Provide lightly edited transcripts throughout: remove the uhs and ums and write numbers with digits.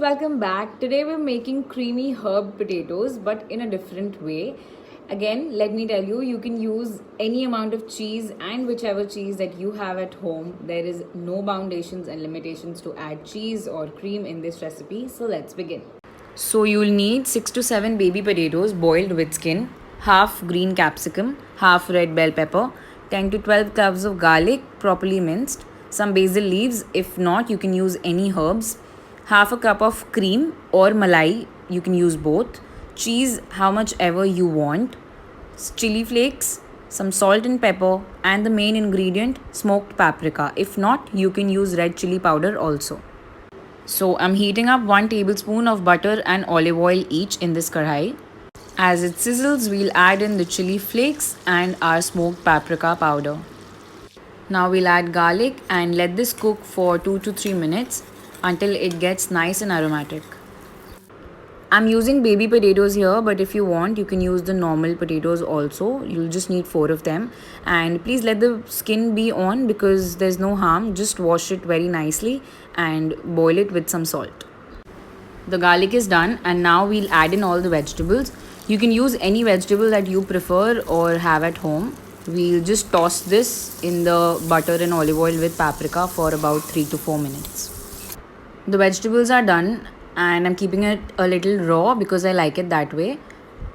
welcome back. Today we're making creamy herb potatoes but in a different way. Again, let me tell you, you can use any amount of cheese and whichever cheese that you have at home. There is no foundations and limitations to add cheese or cream in this recipe. So let's begin. So you'll need 6 to 7 baby potatoes boiled with skin, half green capsicum, half red bell pepper, 10 to 12 cloves of garlic properly minced, some basil leaves. If not, you can use any herbs, half a cup of cream or malai, you can use both, cheese how much ever you want, chili flakes, some salt and pepper, and the main ingredient smoked paprika. If not, you can use red chili powder also. So I'm heating up 1 tablespoon of butter and olive oil each in this kadhai. As it sizzles, we'll add in the chili flakes and our smoked paprika powder. Now we'll add garlic and let this cook for 2 to 3 minutes until it gets nice and aromatic. I'm using baby potatoes here, but if you want, you can use the normal potatoes also. You'll just need 4 of them. And please let the skin be on because there's no harm. Just wash it very nicely and boil it with some salt. The garlic is done and now we'll add in all the vegetables. You can use any vegetable that you prefer or have at home. We'll just toss this in the butter and olive oil with paprika for about 3 to 4 minutes. The vegetables are done and I'm keeping it a little raw because I like it that way.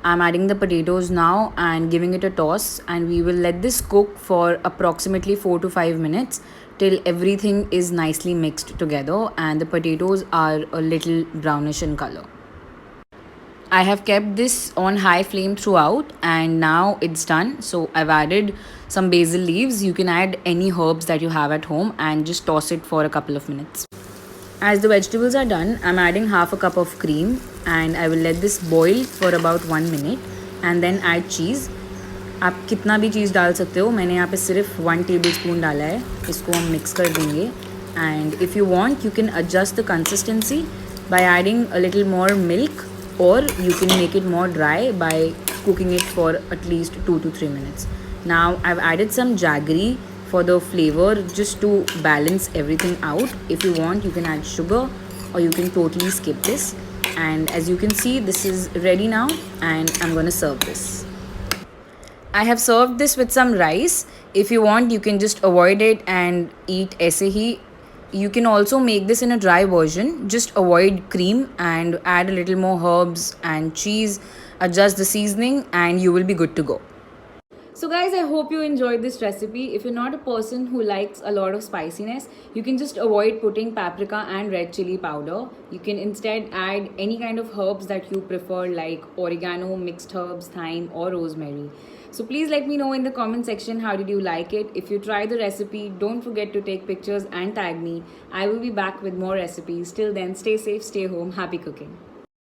I'm adding the potatoes now and giving it a toss, and we will let this cook for approximately 4 to 5 minutes till everything is nicely mixed together and the potatoes are a little brownish in color. I have kept this on high flame throughout and now it's done. So I've added some basil leaves. You can add any herbs that you have at home and just toss it for a couple of minutes. As the vegetables are done, I'm adding half a cup of cream and I will let this boil for about 1 minute and then add cheese. आप कितना भी चीज़ डाल सकते हो, मैंने यहाँ पे सिर्फ 1 tablespoon डाला है. इसको हम मिक्स कर देंगे. And if you want, you can adjust the consistency by adding a little more milk, or you can make it more dry by cooking it for at least 2 to 3 minutes. Now I've added some jaggery for the flavor just to balance everything out. If you want, you can add sugar or you can totally skip this. And as you can see, this is ready now and I'm going to serve this. I have served this with some rice. If you want, you can just avoid it and eat aise hi. You can also make this in a dry version. Just avoid cream and add a little more herbs and cheese. Adjust the seasoning and you will be good to go. So guys, I hope you enjoyed this recipe. If you're not a person who likes a lot of spiciness, you can just avoid putting paprika and red chili powder. You can instead add any kind of herbs that you prefer, like oregano, mixed herbs, thyme or rosemary. So please let me know in the comment section how did you like it. If you try the recipe, don't forget to take pictures and tag me. I will be back with more recipes. Till then, stay safe, stay home, happy cooking.